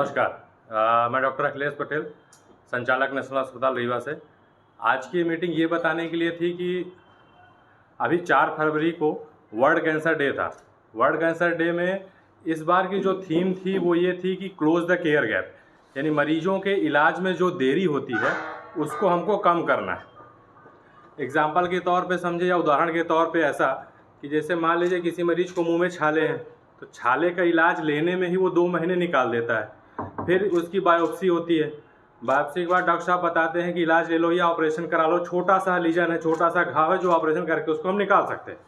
नमस्कार। मैं डॉक्टर अखिलेश पटेल, संचालक नेशनल अस्पताल रीवा से। आज की मीटिंग ये बताने के लिए थी कि अभी 4 फरवरी को वर्ल्ड कैंसर डे था। वर्ल्ड कैंसर डे में इस बार की जो थीम थी वो ये थी कि क्लोज द केयर गैप, यानी मरीजों के इलाज में जो देरी होती है उसको हमको कम करना है। एग्जाम्पल के तौर पे समझे या उदाहरण के तौर पे ऐसा कि जैसे मान लीजिए किसी मरीज को मुंह में छाले हैं, तो छाले का इलाज लेने में ही वो 2 महीने निकाल देता है। फिर उसकी बायोप्सी होती है। बायोप्सी के बाद डॉक्टर साहब बताते हैं कि इलाज ले लो या ऑपरेशन करा लो। छोटा सा लीजन है, छोटा सा घाव है जो ऑपरेशन करके उसको हम निकाल सकते हैं।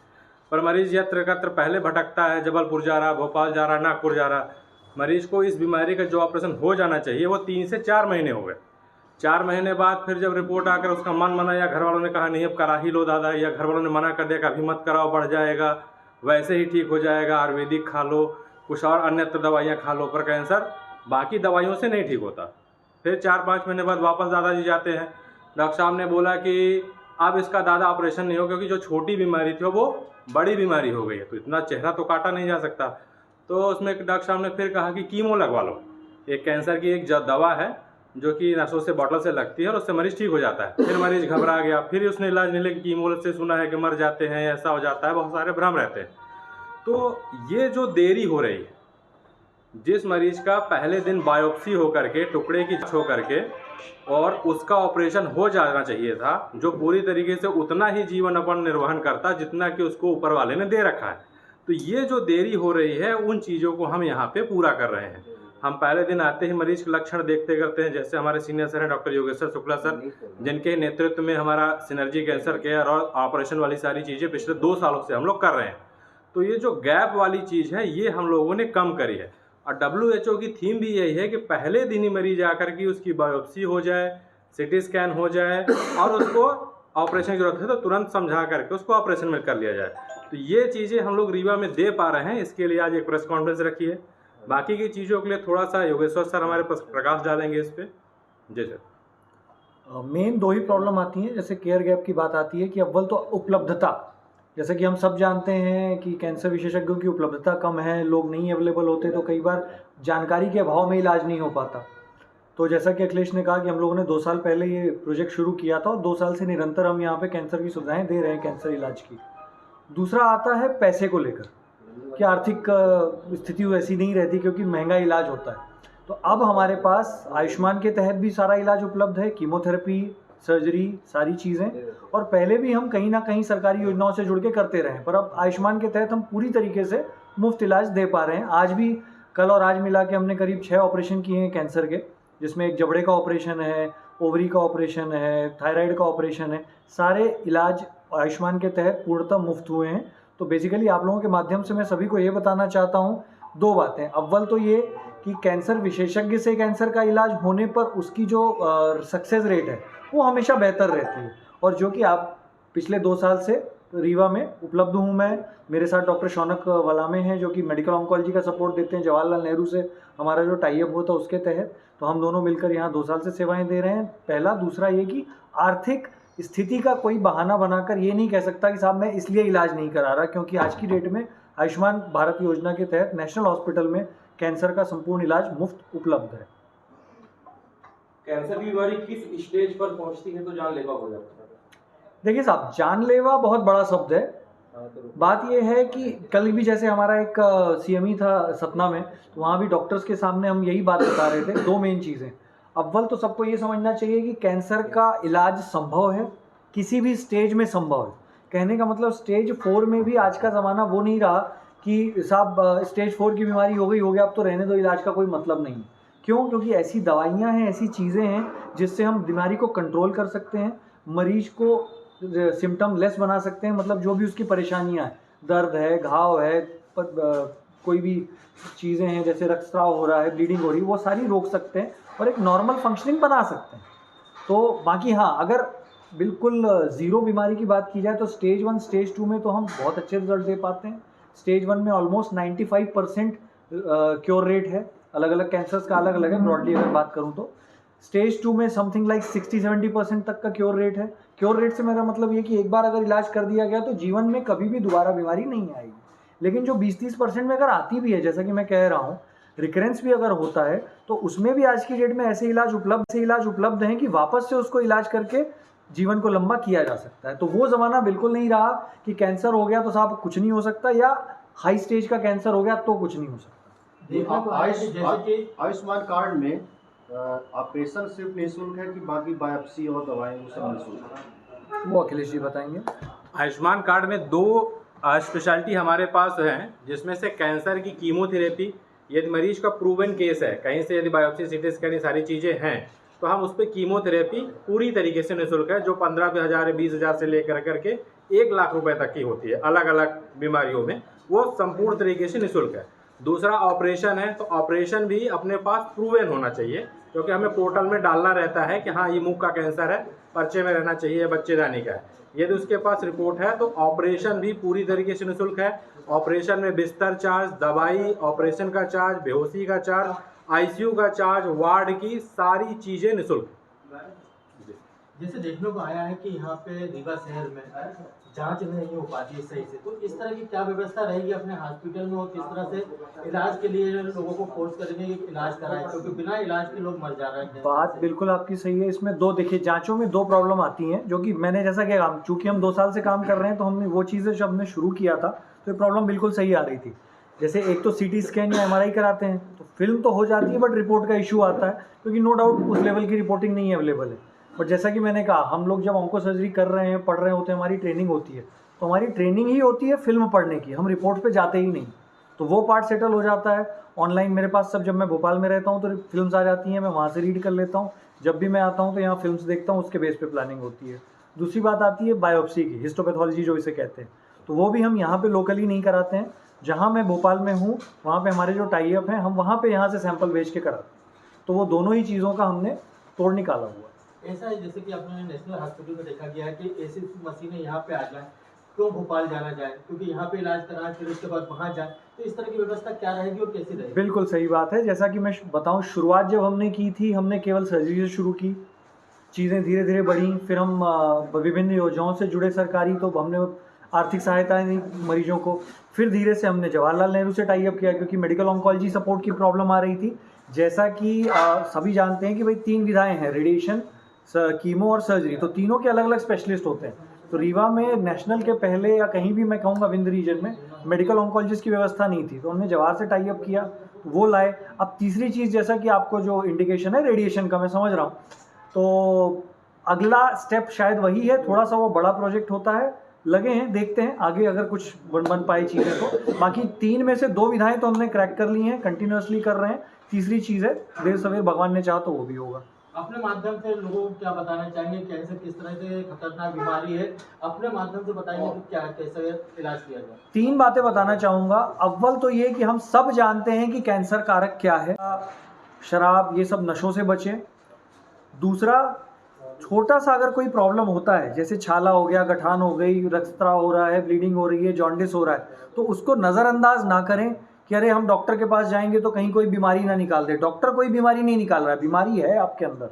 पर मरीज यत्र कत्र पहले भटकता है, जबलपुर जा रहा, भोपाल जा रहा, नागपुर जा रहा। मरीज को इस बीमारी का जो ऑपरेशन हो जाना चाहिए वो 3 से 4 महीने हो गए। 4 महीने बाद फिर जब रिपोर्ट आकर उसका मन मना या घर वालों ने कहा नहीं अब करा ही लो दादा, या घर वालों ने मना कर दिया कि अभी मत कराओ, बढ़ जाएगा, वैसे ही ठीक हो जाएगा, आयुर्वेदिक खा लो, कुछ और अन्यत्र दवाइयाँ खा लो, पर कैंसर बाकी दवाइयों से नहीं ठीक होता। फिर 4-5 महीने बाद वापस दादाजी जाते हैं। डॉक्टर साहब ने बोला कि अब इसका दादा ऑपरेशन नहीं हो, क्योंकि जो छोटी बीमारी थी वो बड़ी बीमारी हो गई है, तो इतना चेहरा तो काटा नहीं जा सकता। तो उसमें डॉक्टर साहब ने फिर कहा कि कीमो लगवा लो। एक कैंसर की एक दवा है जो कि नसों से बॉटल से लगती है और उससे मरीज ठीक हो जाता है। फिर मरीज घबरा गया, फिर उसने इलाज नहीं लिया। कीमो से सुना है कि मर जाते हैं, ऐसा हो जाता है, बहुत सारे भ्रम रहते हैं। तो ये जो देरी हो रही है, जिस मरीज का पहले दिन बायोप्सी होकर के टुकड़े की हो करके और उसका ऑपरेशन हो जाना चाहिए था, जो पूरी तरीके से उतना ही जीवन अपन निर्वहन करता जितना कि उसको ऊपर वाले ने दे रखा है। तो ये जो देरी हो रही है उन चीज़ों को हम यहाँ पे पूरा कर रहे हैं। हम पहले दिन आते ही मरीज के लक्षण देखते करते हैं। जैसे हमारे सीनियर सर हैं डॉक्टर योगेश्वर शुक्ला सर, जिनके नेतृत्व में हमारा सिनर्जी कैंसर केयर और ऑपरेशन वाली सारी चीज़ें पिछले 2 सालों से हम लोग कर रहे हैं। तो ये जो गैप वाली चीज़ है ये हम लोगों ने कम करी है। और WHO की थीम भी यही है कि पहले दिन ही मरीज आकर के उसकी बायोप्सी हो जाए, CT स्कैन हो जाए और उसको ऑपरेशन की जरूरत है तो तुरंत समझा करके उसको ऑपरेशन में कर लिया जाए। तो ये चीज़ें हम लोग रीवा में दे पा रहे हैं, इसके लिए आज एक प्रेस कॉन्फ्रेंस रखी है। बाकी की चीज़ों के लिए थोड़ा सा योगेश्वर सर हमारे पास प्रकाश डालेंगे इस पर। जी सर। मेन 2 ही प्रॉब्लम आती हैं। जैसे केयर गैप की बात आती है कि अव्वल तो उपलब्धता, जैसे कि हम सब जानते हैं कि कैंसर विशेषज्ञों की उपलब्धता कम है, लोग नहीं अवेलेबल होते, तो कई बार जानकारी के अभाव में इलाज नहीं हो पाता। तो जैसा कि अखिलेश ने कहा कि हम लोगों ने 2 साल पहले ये प्रोजेक्ट शुरू किया था और 2 साल से निरंतर हम यहाँ पे कैंसर की सुविधाएं दे रहे हैं, कैंसर इलाज की। दूसरा आता है पैसे को लेकर कि आर्थिक स्थिति ऐसी नहीं रहती क्योंकि महंगा इलाज होता है। तो अब हमारे पास आयुष्मान के तहत भी सारा इलाज उपलब्ध है, कीमोथेरेपी, सर्जरी, सारी चीज़ें। और पहले भी हम कहीं ना कहीं सरकारी योजनाओं से जुड़ के करते रहे हैं, पर अब आयुष्मान के तहत हम पूरी तरीके से मुफ्त इलाज दे पा रहे हैं। आज भी, कल और आज मिला के हमने करीब 6 ऑपरेशन किए हैं कैंसर के, जिसमें एक जबड़े का ऑपरेशन है, ओवरी का ऑपरेशन है, थायराइड का ऑपरेशन है। सारे इलाज आयुष्मान के तहत पूर्णतः मुफ्त हुए हैं। तो बेसिकली आप लोगों के माध्यम से मैं सभी को ये बताना चाहता हूँ 2 बातें। अव्वल तो ये कि कैंसर विशेषज्ञ से कैंसर का इलाज होने पर उसकी जो सक्सेस रेट है वो हमेशा बेहतर रहती है, और जो कि आप पिछले 2 साल से रीवा में उपलब्ध हूँ मैं। मेरे साथ डॉक्टर शौनक वलामे हैं जो कि मेडिकल ऑन्कोलॉजी का सपोर्ट देते हैं। जवाहरलाल नेहरू से हमारा जो टाई अप होता है उसके तहत, तो हम दोनों मिलकर यहाँ 2 साल से सेवाएं दे रहे हैं। पहला। दूसरा ये कि आर्थिक स्थिति का कोई बहाना बनाकर ये नहीं कह सकता कि साहब मैं इसलिए इलाज नहीं करा रहा, क्योंकि आज की डेट में आयुष्मान भारत योजना के तहत नेशनल हॉस्पिटल में कैंसर का संपूर्ण इलाज मुफ्त उपलब्ध है। कैंसर की बीमारी किस स्टेज पर पहुंचती है तो जानलेवा हो जाता है? देखिए साहब, जानलेवा बहुत बड़ा शब्द है। बात यह है कि कल भी जैसे हमारा एक CME था सतना में, तो वहाँ भी डॉक्टर्स के सामने हम यही बात बता रहे थे। 2 मेन चीज़ें। अव्वल तो सबको ये समझना चाहिए कि कैंसर का इलाज संभव है, किसी भी स्टेज में संभव है। कहने का मतलब स्टेज 4 में भी आज का ज़माना वो नहीं रहा कि साहब स्टेज 4 की बीमारी हो गई अब तो रहने दो, इलाज का कोई मतलब नहीं है। क्यों? क्योंकि ऐसी दवाइयाँ हैं, ऐसी चीज़ें हैं जिससे हम बीमारी को कंट्रोल कर सकते हैं, मरीज को सिम्टम लेस बना सकते हैं। मतलब जो भी उसकी परेशानियाँ हैं, दर्द है, घाव है, कोई भी चीज़ें हैं जैसे रक्तस्राव हो रहा है, ब्लीडिंग हो रही है, वो सारी रोक सकते हैं और एक नॉर्मल फंक्शनिंग बना सकते हैं। तो बाकी हाँ, अगर बिल्कुल ज़ीरो बीमारी की बात की जाए तो स्टेज 1, स्टेज 2 में तो हम बहुत अच्छे रिजल्ट दे पाते हैं। स्टेज 1 में ऑलमोस्ट 95% क्योर रेट है। अलग अलग कैंसर्स का अलग अलग है, ब्रॉडली अगर बात करूँ तो। स्टेज 2 में समथिंग लाइक 60-70% तक का क्योर रेट है। क्योर रेट से मेरा मतलब ये कि एक बार अगर इलाज कर दिया गया तो जीवन में कभी भी दोबारा बीमारी नहीं आएगी। लेकिन जो 20-30% में अगर आती भी है, जैसा कि मैं कह रहा हूँ, रिकरेंस भी अगर होता है तो उसमें भी आज की डेट में ऐसे इलाज उपलब्ध हैं कि वापस से उसको इलाज करके जीवन को लंबा किया जा सकता है। तो वो ज़माना बिल्कुल नहीं रहा कि कैंसर हो गया तो साहब कुछ नहीं हो सकता, या हाई स्टेज का कैंसर हो गया तो कुछ नहीं हो सकता। देखने को आया कि जैसे कि आयुष्मान कार्ड में ऑपरेशन सिर्फ निःशुल्क है कि बाकी बायोप्सी और दवाएं वो सब निःशुल्क है? वो अखिलेश जी बताएंगे। आयुष्मान कार्ड में 2 स्पेशलिटी हमारे पास हैं, जिसमें से कैंसर की कीमोथेरेपी, यदि मरीज का प्रूवन केस है, कहीं से यदि बायोप्सी, सीटी स्कैन, ये सारी चीज़ें हैं, तो हम उस पर कीमोथेरेपी पूरी तरीके से निःशुल्क है, जो 15,000 20,000 से लेकर करके 1 लाख रुपए तक की होती है अलग अलग बीमारियों में, वो संपूर्ण तरीके से निःशुल्क है। दूसरा ऑपरेशन है, तो ऑपरेशन भी अपने पास प्रूवन होना चाहिए, क्योंकि हमें पोर्टल में डालना रहता है कि हाँ ये मुंह का कैंसर है, पर्चे में रहना चाहिए बच्चेदानी का है। यदि उसके पास रिपोर्ट है तो ऑपरेशन भी पूरी तरीके से निःशुल्क है। ऑपरेशन में बिस्तर चार्ज, दवाई, ऑपरेशन का चार्ज, बेहोशी का चार्ज, आईसीयू का चार्ज, वार्ड की सारी चीज़ें निःशुल्क। जैसे देखने को आया है कि यहाँ पे रीवा शहर में जांच नहीं हो पाती है सही से, तो इस तरह की क्या व्यवस्था रहेगी अपने हॉस्पिटल में, और किस तरह से इलाज के लिए लोगों को फोर्स करेंगे कि इलाज कराएं, क्योंकि बिना इलाज के लोग मर जा रहे हैं। बात बिल्कुल आपकी सही है। इसमें देखिए जांचों में 2 प्रॉब्लम आती हैं, जो कि मैंने जैसा कि चूंकि हम 2 साल से काम कर रहे हैं तो हमने वो चीज़ें जब हमने शुरू किया था तो ये प्रॉब्लम बिल्कुल सही आ रही थी। जैसे एक तो सीटी स्कैन या एमआरआई कराते हैं तो फिल्म तो हो जाती है, बट रिपोर्ट का इशू आता है, क्योंकि नो डाउट उस लेवल की रिपोर्टिंग नहीं अवेलेबल है। बट जैसा कि मैंने कहा, हम लोग जब ऑन्को सर्जरी कर रहे हैं, पढ़ रहे होते हैं, हमारी ट्रेनिंग होती है, तो हमारी ट्रेनिंग ही होती है फिल्म पढ़ने की, हम रिपोर्ट पे जाते ही नहीं। तो वो पार्ट सेटल हो जाता है ऑनलाइन मेरे पास सब। जब मैं भोपाल में रहता हूँ तो फिल्म्स आ जाती हैं, मैं वहाँ से रीड कर लेता हूँ। जब भी मैं आता हूँ तो यहाँ फिल्म्स देखता हूँ, उसके बेस पे प्लानिंग होती है। दूसरी बात आती है बायोप्सी की, हिस्टोपैथोलॉजी जो इसे कहते हैं, तो वो भी हम यहाँ पे लोकली नहीं कराते हैं। जहाँ मैं भोपाल में हूँ वहाँ पे हमारे जो टाई अप हैं, हम वहाँ पे यहाँ से सैंपल भेज के कराते हैं। तो वो दोनों ही चीज़ों का हमने तोड़ निकाला हुआ। ऐसा है जैसे कि आपने नेशनल हॉस्पिटल में देखा गया है कि ऐसी मशीनें यहाँ पे आ जाए, क्यों भोपाल जाना जाए, क्योंकि यहाँ पे इलाज कराएं फिर उसके बाद वहाँ जाए, तो इस तरह की व्यवस्था क्या रहेगी और कैसी रहेगी? बिल्कुल सही बात है। जैसा कि मैं बताऊं, शुरुआत जब हमने की थी, हमने केवल सर्जरी से शुरू की, चीज़ें धीरे धीरे बढ़ी। फिर हम विभिन्न योजनाओं से जुड़े सरकारी, तो हमने आर्थिक सहायता दी मरीजों को। फिर धीरे से हमने जवाहरलाल नेहरू से टाई अप किया, क्योंकि मेडिकल ऑन्कोलॉजी सपोर्ट की प्रॉब्लम आ रही थी। जैसा कि सभी जानते हैं कि भाई 3 विधाएँ हैं, रेडिएशन, कीमो और सर्जरी, तो तीनों के अलग अलग स्पेशलिस्ट होते हैं। तो रीवा में नेशनल के पहले, या कहीं भी मैं कहूँगा विंध्य रीजन में, मेडिकल ऑन्कोलॉजिस्ट की व्यवस्था नहीं थी, तो हमने जवाहर से टाई अप किया, तो वो लाए। अब तीसरी चीज़, जैसा कि आपको जो इंडिकेशन है रेडिएशन का, मैं समझ रहा हूँ, तो अगला स्टेप शायद वही है। थोड़ा सा वो बड़ा प्रोजेक्ट होता है, लगे हैं, देखते हैं आगे अगर कुछ बन पाए चीज़ें तो। बाकी 3 में से 2 विधाएँ तो हमने क्रैक कर ली हैं, कंटिन्यूसली कर रहे हैं। तीसरी चीज़ है, देर सवेर भगवान ने चाहा तो वो भी होगा। अपने माध्यम से लोगों को क्या बताना चाहेंगे, कैंसर किस तरह से खतरनाक बीमारी है, अपने माध्यम से बताएंगे कि क्या कैसे इलाज किया जाए? 3 बातें बताना चाहूँगा। अव्वल तो ये कि हम सब जानते हैं कि कैंसर कारक क्या है, शराब, ये सब नशों से बचें। दूसरा, छोटा सा अगर कोई प्रॉब्लम होता है, जैसे छाला हो गया, गठान हो गई, रक्तस्राव हो रहा है, ब्लीडिंग हो रही है, जॉन्डिस हो रहा है, तो उसको नज़रअंदाज ना करें कि अरे हम डॉक्टर के पास जाएंगे तो कहीं कोई बीमारी ना निकाल दे। डॉक्टर कोई बीमारी नहीं निकाल रहा है, बीमारी है आपके अंदर,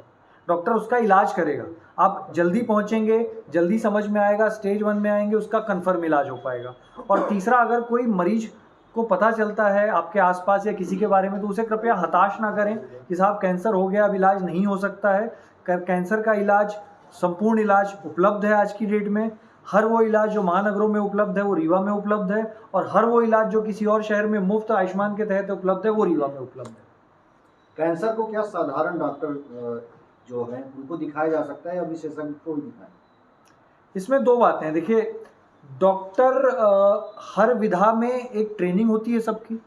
डॉक्टर उसका इलाज करेगा। आप जल्दी पहुंचेंगे, जल्दी समझ में आएगा, स्टेज 1 में आएंगे, उसका कन्फर्म इलाज हो पाएगा। और तीसरा, अगर कोई मरीज को पता चलता है आपके आसपास या किसी के बारे में, तो उसे कृपया हताश ना करें कि साहब कैंसर हो गया, अब इलाज नहीं हो सकता है। कैंसर का इलाज, संपूर्ण इलाज उपलब्ध है आज की डेट में। हर वो इलाज जो महानगरों में उपलब्ध है वो रीवा में उपलब्ध है, और हर वो इलाज जो किसी और शहर में मुफ्त आयुष्मान के तहत उपलब्ध है वो रीवा में उपलब्ध है। कैंसर को क्या साधारण डॉक्टर जो हैं उनको दिखाया जा सकता है या विशेषज्ञ को भी दिखाएं? इसमें 2 बातें हैं। देखिए, डॉक्टर हर विधा में एक ट्रेनिंग होती है सबकी।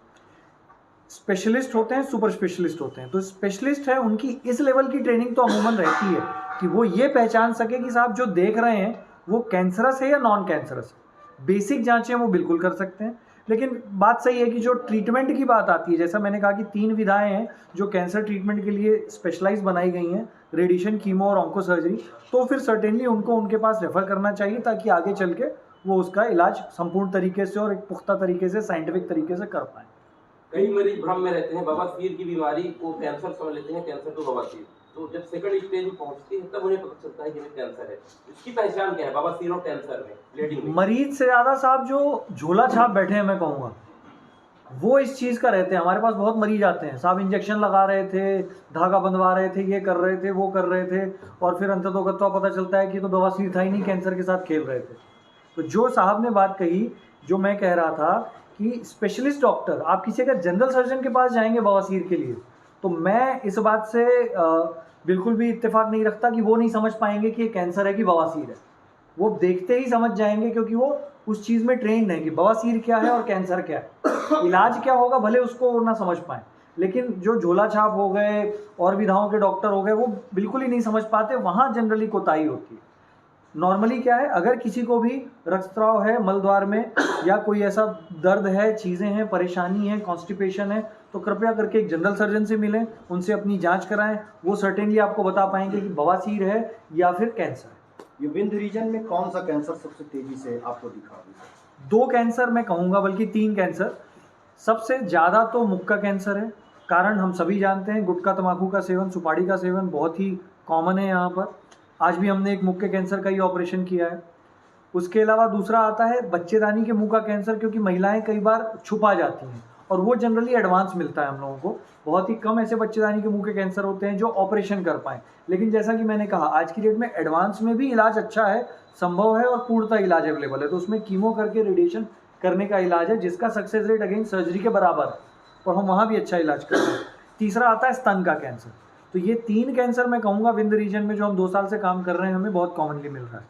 स्पेशलिस्ट होते हैं, सुपर स्पेशलिस्ट होते हैं। तो स्पेशलिस्ट है, उनकी इस लेवल की ट्रेनिंग तो अमूमन रहती है कि वो ये पहचान सके कि साहब जो देख रहे हैं वो कैंसरस है या नॉन कैंसरस है। बेसिक जांचें वो बिल्कुल कर सकते हैं। लेकिन बात सही है कि जो ट्रीटमेंट की बात आती है, जैसा मैंने कहा कि 3 विधाएं हैं जो कैंसर ट्रीटमेंट के लिए स्पेशलाइज बनाई गई हैं, रेडिएशन, कीमो और ऑन्को सर्जरी, तो फिर सर्टेनली उनको उनके पास रेफर करना चाहिए, ताकि आगे चल के वो उसका इलाज संपूर्ण तरीके से और एक पुख्ता तरीके से, साइंटिफिक तरीके से कर पाएँ। कई मरीज भ्रम में रहते हैं, बवासीर की बीमारी को कैंसर समझ लेते हैं, कैंसर को बवासीर। तो जब सेकंड स्टेज में पहुंचती है तब उन्हें पता चलता है कि हमें कैंसर है। इसकी पहचान क्या है बवासीर और कैंसर में, ब्लीडिंग में? मरीज से ज़्यादा साहब जो झोला छाप बैठे हैं, मैं कहूँगा वो इस चीज़ का रहते हैं। हमारे पास बहुत मरीज आते हैं, साहब इंजेक्शन लगा रहे थे, धागा बंधवा रहे थे, ये कर रहे थे, वो कर रहे थे, और फिर अंततोगत्वा पता चलता है कि तो बवासीर था ही नहीं, कैंसर के साथ खेल रहे थे। तो जो साहब ने बात कही, जो मैं कह रहा था कि स्पेशलिस्ट डॉक्टर, आप किसी अगर जनरल सर्जन के पास जाएंगे बवासीर के लिए, तो मैं इस बात से बिल्कुल भी इत्तेफाक नहीं रखता कि वो नहीं समझ पाएंगे कि ये कैंसर है कि बवासीर है। वो देखते ही समझ जाएंगे, क्योंकि वो उस चीज़ में ट्रेंड है कि बवासीर क्या है और कैंसर क्या है। इलाज क्या होगा भले उसको ना समझ पाएँ, लेकिन जो झोला छाप हो गए और विधाओं के डॉक्टर हो गए, वो बिल्कुल ही नहीं समझ पाते। वहाँ जनरली कोताही होती है। नॉर्मली क्या है, अगर किसी को भी रक्तस्राव है मलद्वार में, या कोई ऐसा दर्द है, चीज़ें हैं, परेशानी है, कॉन्स्टिपेशन है, तो कृपया करके एक जनरल सर्जन से मिलें, उनसे अपनी जांच कराएं। वो सर्टेनली आपको बता पाएंगे कि बवासीर है या फिर कैंसर है। ये विंध्य रीजन में कौन सा कैंसर सबसे तेजी से आपको दिखा? 2 कैंसर मैं कहूँगा, बल्कि 3 कैंसर। सबसे ज़्यादा तो मुख का कैंसर है। कारण हम सभी जानते हैं, गुटखा तंबाकू का सेवन, सुपारी का सेवन बहुत ही कॉमन है यहाँ पर। आज भी हमने एक मुख के कैंसर का ही ऑपरेशन किया है। उसके अलावा दूसरा आता है बच्चेदानी के मुंह का कैंसर, क्योंकि महिलाएं कई बार छुपा जाती हैं और वो जनरली एडवांस मिलता है हम लोगों को। बहुत ही कम ऐसे बच्चेदानी के मुंह के कैंसर होते हैं जो ऑपरेशन कर पाएँ। लेकिन जैसा कि मैंने कहा, आज की डेट में एडवांस में भी इलाज अच्छा है, संभव है, और पूर्णतः इलाज अवेलेबल है। तो उसमें कीमो करके रेडिएशन करने का इलाज है, जिसका सक्सेस रेट अगेन सर्जरी के बराबर है, और हम वहाँ भी अच्छा इलाज कर रहे हैं। तीसरा आता है स्तन का कैंसर। तो ये 3 कैंसर मैं कहूँगा विंध्य रीजन में जो हम 2 साल से काम कर रहे हैं, हमें बहुत कॉमनली मिल रहा है।